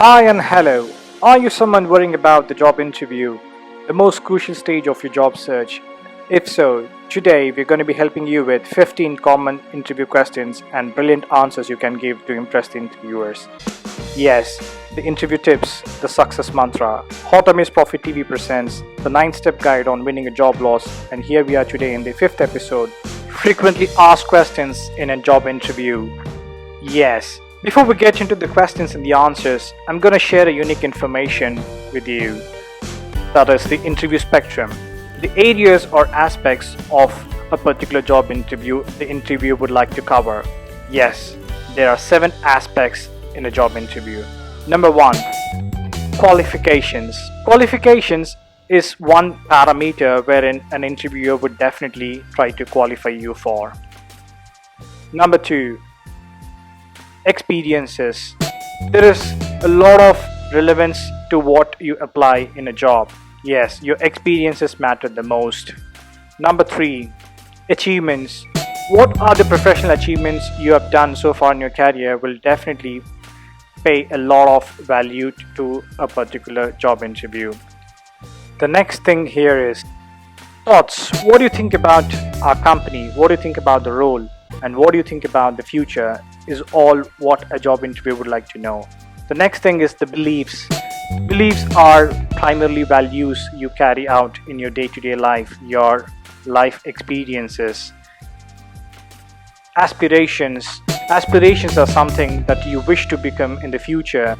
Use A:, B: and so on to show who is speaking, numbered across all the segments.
A: Hi and hello. Are you someone worrying about the job interview, the most crucial stage of your job search? If so, today we're going to be helping you with 15 common interview questions and brilliant answers you can give to impress the interviewers. Yes, the interview tips, the success mantra. Hot Amaze Profit TV presents the 9-step guide on winning a job loss, and here we are today in the 5th episode. Frequently asked questions in a job interview. Yes. Before we get into the questions and the answers, I'm going to share a unique information with you. That is the interview spectrum. The areas or aspects of a particular job interview the interviewer would like to cover. Yes, there are 7 aspects in a job interview. Number 1, qualifications. Qualifications is one parameter wherein an interviewer would definitely try to qualify you for. Number 2, experiences. There is a lot of relevance to what you apply in a job. Yes, your experiences matter the most. Number 3, achievements. What are the professional achievements you have done so far in your career will definitely pay a lot of value to a particular job interview. The next thing here is thoughts. What do you think about our company? What do you think about the role? And what do you think about the future is all what a job interview would like to know. The next thing is the beliefs. Beliefs are primarily values you carry out in your day-to-day life, your life experiences. Aspirations. Aspirations are something that you wish to become in the future.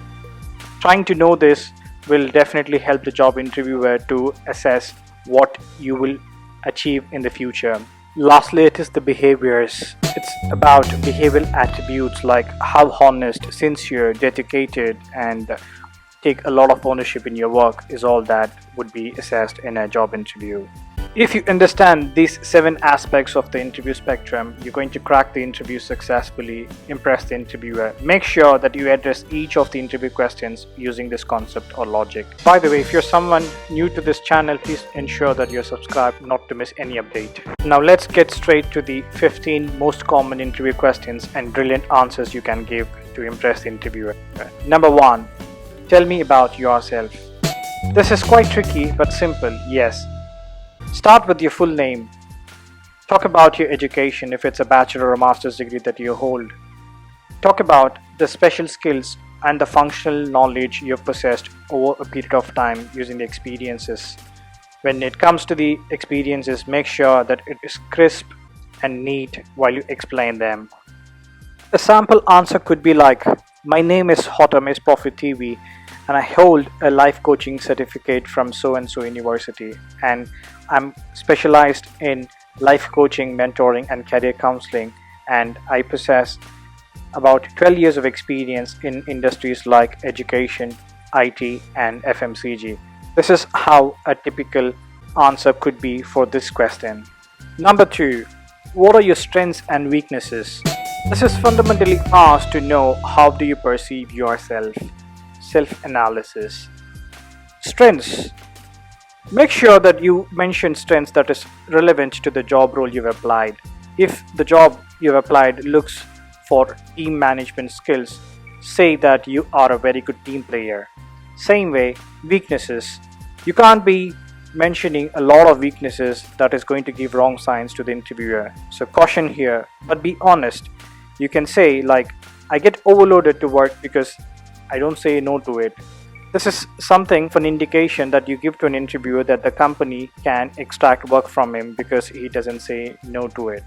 A: Trying to know this will definitely help the job interviewer to assess what you will achieve in the future. Lastly, it is the behaviors. It's about behavioral attributes like how honest, sincere, dedicated, and take a lot of ownership in your work is all that would be assessed in a job interview. If you understand these 7 aspects of the interview spectrum, you're going to crack the interview successfully, impress the interviewer. Make sure that you address each of the interview questions using this concept or logic. By the way, if you're someone new to this channel, please ensure that you're subscribed not to miss any update. Now let's get straight to the 15 most common interview questions and brilliant answers you can give to impress the interviewer. Number 1, tell me about yourself. This is quite tricky but simple, yes. Start with your full name. Talk about your education if it's a bachelor or master's degree that you hold. Talk about the special skills and the functional knowledge you've possessed over a period of time using the experiences. When it comes to the experiences, make sure that it is crisp and neat while you explain them. A sample answer could be like, my name is Hot Amaze Profit TV and I hold a life coaching certificate from so-and-so university, and I'm specialized in life coaching, mentoring and career counseling, and I possess about 12 years of experience in industries like education, IT and FMCG. This is how a typical answer could be for this question. Number 2, what are your strengths and weaknesses? This is fundamentally asked to know how do you perceive yourself. Self-analysis. Strengths. Make sure that you mention strengths that is relevant to the job role you've applied. If the job you've applied looks for team management skills, say that you are a very good team player. Same way, weaknesses. You can't be mentioning a lot of weaknesses that is going to give wrong signs to the interviewer. So caution here, but be honest. You can say like, I get overloaded to work because I don't say no to it. This is something for an indication that you give to an interviewer that the company can extract work from him because he doesn't say no to it.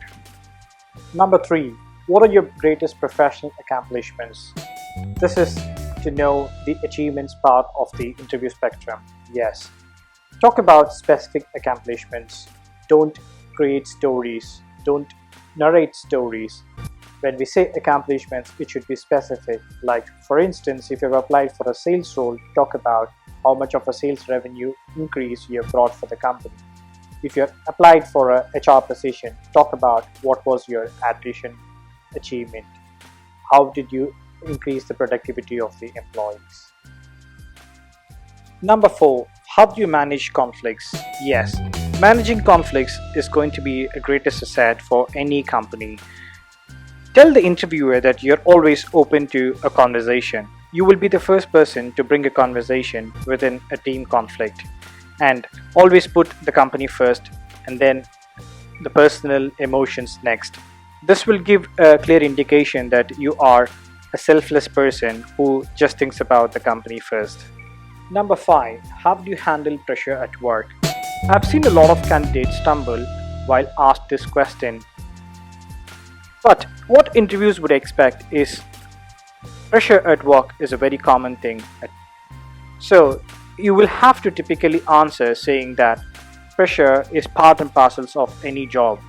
A: Number 3, what are your greatest professional accomplishments? This is to know the achievements part of the interview spectrum. Yes. Talk about specific accomplishments. Don't create stories. Don't narrate stories. When we say accomplishments, it should be specific. Like, for instance, if you've applied for a sales role, talk about how much of a sales revenue increase you have brought for the company. If you applied for a HR position, talk about what was your addition achievement. How did you increase the productivity of the employees? Number 4, how do you manage conflicts? Yes, managing conflicts is going to be a greatest asset for any company. Tell the interviewer that you're always open to a conversation. you will be the first person to bring a conversation within a team conflict, and always put the company first and then the personal emotions next. This will give a clear indication that you are a selfless person who just thinks about the company first. Number 5. How do you handle pressure at work? I've seen a lot of candidates stumble while asked this question. But what interviews would expect is pressure at work is a very common thing. So you will have to typically answer saying that pressure is part and parcel of any job.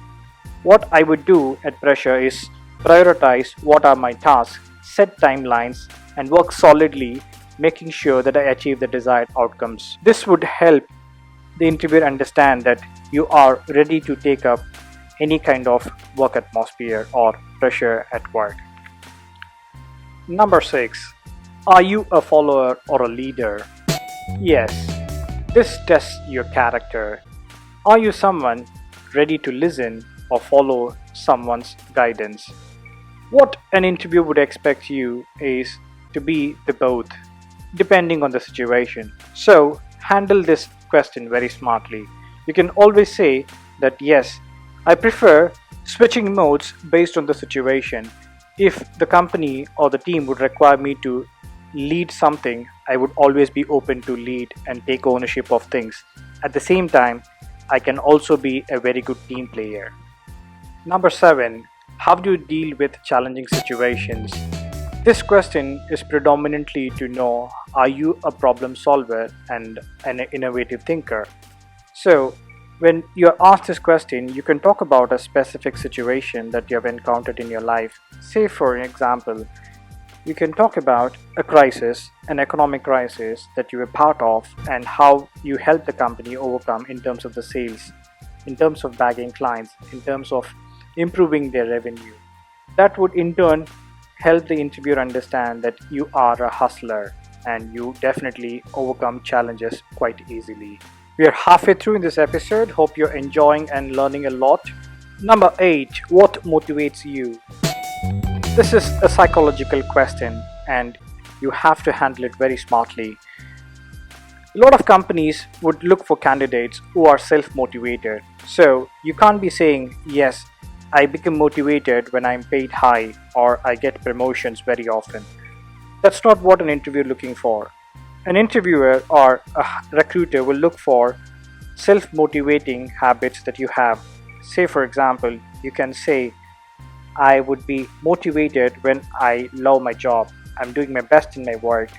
A: What I would do at pressure is prioritize what are my tasks, set timelines, and work solidly, making sure that I achieve the desired outcomes. This would help the interviewer understand that you are ready to take up any kind of work atmosphere or pressure at work. Number 6. Are you a follower or a leader? Yes, this tests your character. Are you someone ready to listen or follow someone's guidance? What an interview would expect you is to be the both, depending on the situation. So, handle this question very smartly. You can always say that yes, I prefer switching modes based on the situation. If the company or the team would require me to lead something, I would always be open to lead and take ownership of things. At the same time, I can also be a very good team player. Number 7. How do you deal with challenging situations? This question is predominantly to know, are you a problem solver and an innovative thinker? So, when you are asked this question, you can talk about a specific situation that you have encountered in your life. Say, for example, you can talk about a crisis, an economic crisis that you were part of, and how you helped the company overcome in terms of the sales, in terms of bagging clients, in terms of improving their revenue. That would in turn help the interviewer understand that you are a hustler and you definitely overcome challenges quite easily. We are halfway through in this episode. Hope you're enjoying and learning a lot. Number 8. What motivates you? This is a psychological question and you have to handle it very smartly. A lot of companies would look for candidates who are self-motivated. So you can't be saying, yes, I become motivated when I'm paid high or I get promotions very often. That's not what an interviewer is looking for. An interviewer or a recruiter will look for self-motivating habits that you have. Say, for example, you can say, I would be motivated when I love my job, I'm doing my best in my work.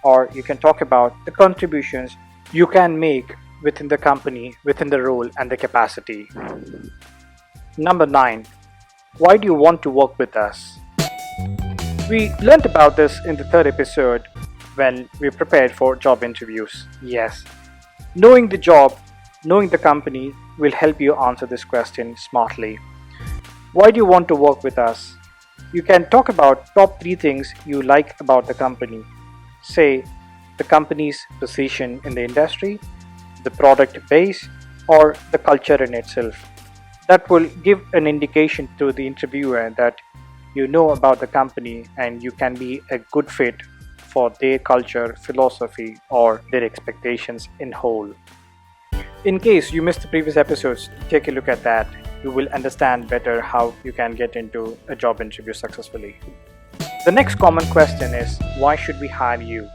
A: Or you can talk about the contributions you can make within the company, within the role and the capacity. Number 9. Why do you want to work with us? We learned about this in the 3rd episode when we prepared for job interviews. Yes, knowing the job, knowing the company will help you answer this question smartly. Why do you want to work with us? You can talk about top 3 things you like about the company. Say, the company's position in the industry, the product base, or the culture in itself. That will give an indication to the interviewer that you know about the company and you can be a good fit for their culture, philosophy, or their expectations in whole. In case you missed the previous episodes, take a look at that. You will understand better how you can get into a job interview successfully. The next common question is, why should we hire you?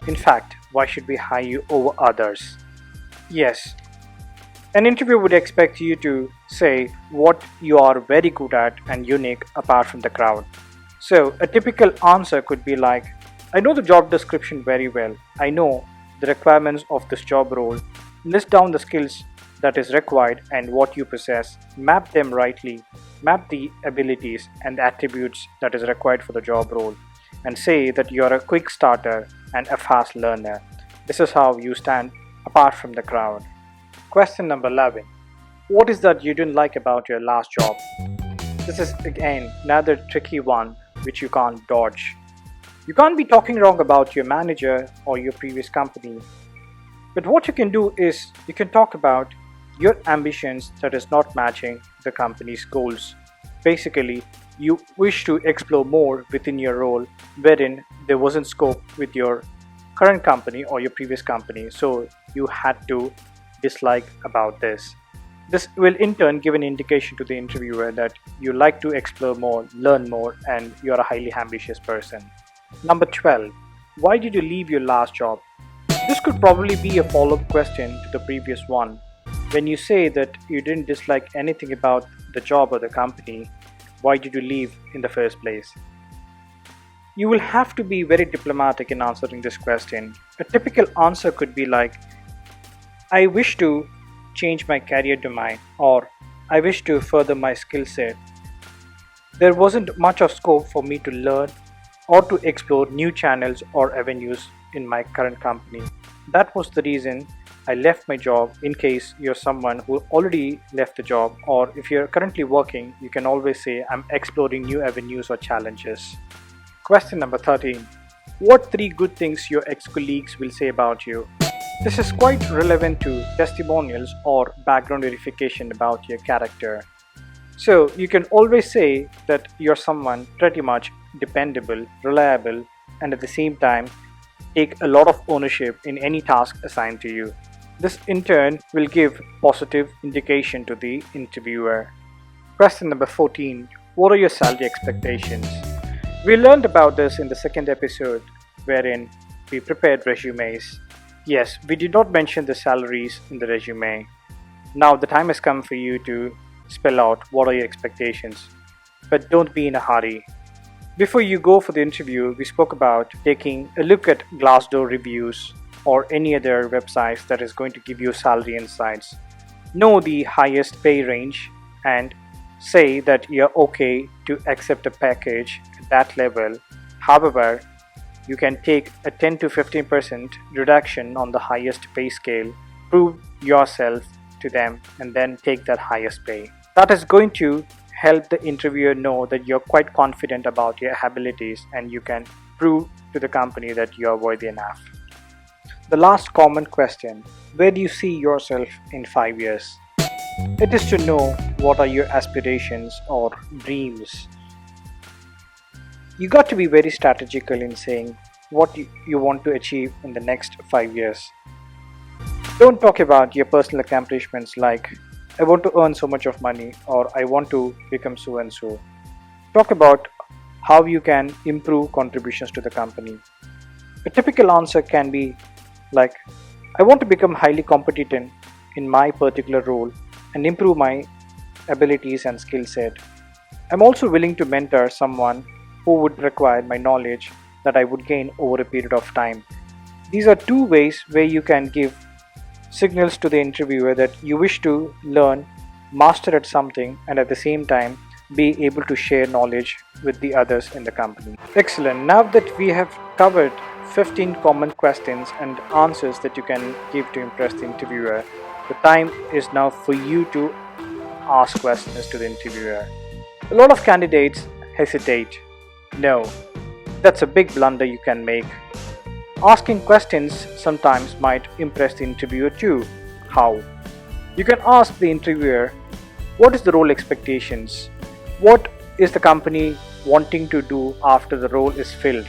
A: In fact, why should we hire you over others? Yes, an interviewer would expect you to say what you are very good at and unique apart from the crowd. So a typical answer could be like, I know the job description very well. I know the requirements of this job role. List down the skills that is required and what you possess. Map them rightly. Map the abilities and the attributes that is required for the job role. And say that you are a quick starter and a fast learner. This is how you stand apart from the crowd. Question number 11. What is that you didn't like about your last job? This is again another tricky one which you can't dodge. You can't be talking wrong about your manager or your previous company. But what you can do is you can talk about your ambitions that is not matching the company's goals. Basically, you wish to explore more within your role wherein there wasn't scope with your current company or your previous company, so you had to dislike about this. This will in turn give an indication to the interviewer that you like to explore more, learn more, and you're a highly ambitious person. Number 12. Why did you leave your last job? This could probably be a follow-up question to the previous one. When you say that you didn't dislike anything about the job or the company, why did you leave in the first place? You will have to be very diplomatic in answering this question. A typical answer could be like, I wish to change my career domain, or I wish to further my skill set. There wasn't much of scope for me to learn or to explore new channels or avenues in my current company. That was the reason I left my job. In case you're someone who already left the job, or if you're currently working, you can always say, I'm exploring new avenues or challenges. Question number 13. What 3 good things your ex-colleagues will say about you? This is quite relevant to testimonials or background verification about your character. So you can always say that you're someone pretty much dependable, reliable, and at the same time take a lot of ownership in any task assigned to you. This in turn will give positive indication to the interviewer. Question number 14. What are your salary expectations? We learned about this in the second episode wherein we prepared resumes. Yes, we did not mention the salaries in the resume. Now the time has come for you to spell out what are your expectations. But don't be in a hurry. Before you go for the interview, we spoke about taking a look at Glassdoor reviews or any other websites that is going to give you salary insights. Know the highest pay range and say that you're okay to accept a package at that level. However, you can take a 10 to 15% reduction on the highest pay scale, prove yourself to them, and then take that highest pay. That is going to help the interviewer know that you're quite confident about your abilities and you can prove to the company that you're worthy enough. The last common question, where do you see yourself in 5 years? It is to know what are your aspirations or dreams. You got to be very strategical in saying what you want to achieve in the next 5 years. Don't talk about your personal accomplishments like I want to earn so much of money or I want to become so and so. Talk about how you can improve contributions to the company. A typical answer can be like I want to become highly competent in my particular role and improve my abilities and skill set. I'm also willing to mentor someone who would require my knowledge that I would gain over a period of time. These are 2 ways where you can give signals to the interviewer that you wish to learn, master at something, and at the same time be able to share knowledge with the others in the company. Excellent. Now that we have covered 15 common questions and answers that you can give to impress the interviewer, the time is now for you to ask questions to the interviewer. A lot of candidates hesitate. No, that's a big blunder you can make. Asking questions sometimes might impress the interviewer too. How? You can ask the interviewer, what is the role expectations? What is the company wanting to do after the role is filled?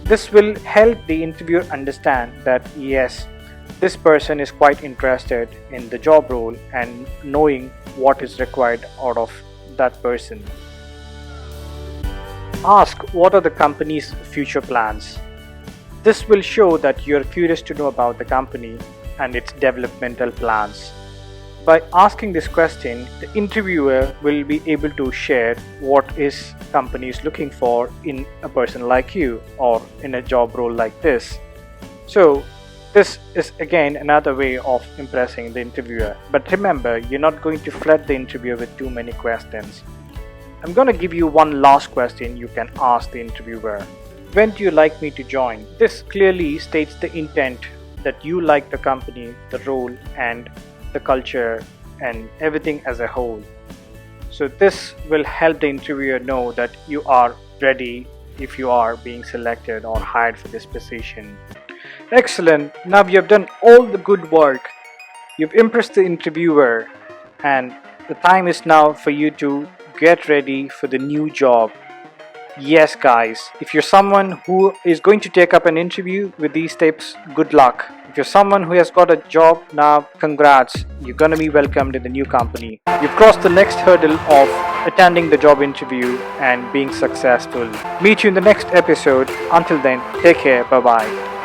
A: This will help the interviewer understand that yes, this person is quite interested in the job role and knowing what is required out of that person. Ask what are the company's future plans. This will show that you are curious to know about the company and its developmental plans. By asking this question, the interviewer will be able to share what is company is looking for in a person like you or in a job role like this. So this is again another way of impressing the interviewer. But remember, you're not going to flood the interviewer with too many questions. I'm going to give you one last question you can ask the interviewer. When do you like me to join? This clearly states the intent that you like the company, the role, and the culture, and everything as a whole. So this will help the interviewer know that you are ready if you are being selected or hired for this position. Excellent. Now you have done all the good work. You've impressed the interviewer, and the time is now for you to get ready for the new job. Yes, guys, if you're someone who is going to take up an interview with these tips, good luck. If you're someone who has got a job now, congrats, you're going to be welcomed in the new company. You've crossed the next hurdle of attending the job interview and being successful. Meet you in the next episode. Until then, take care. Bye bye.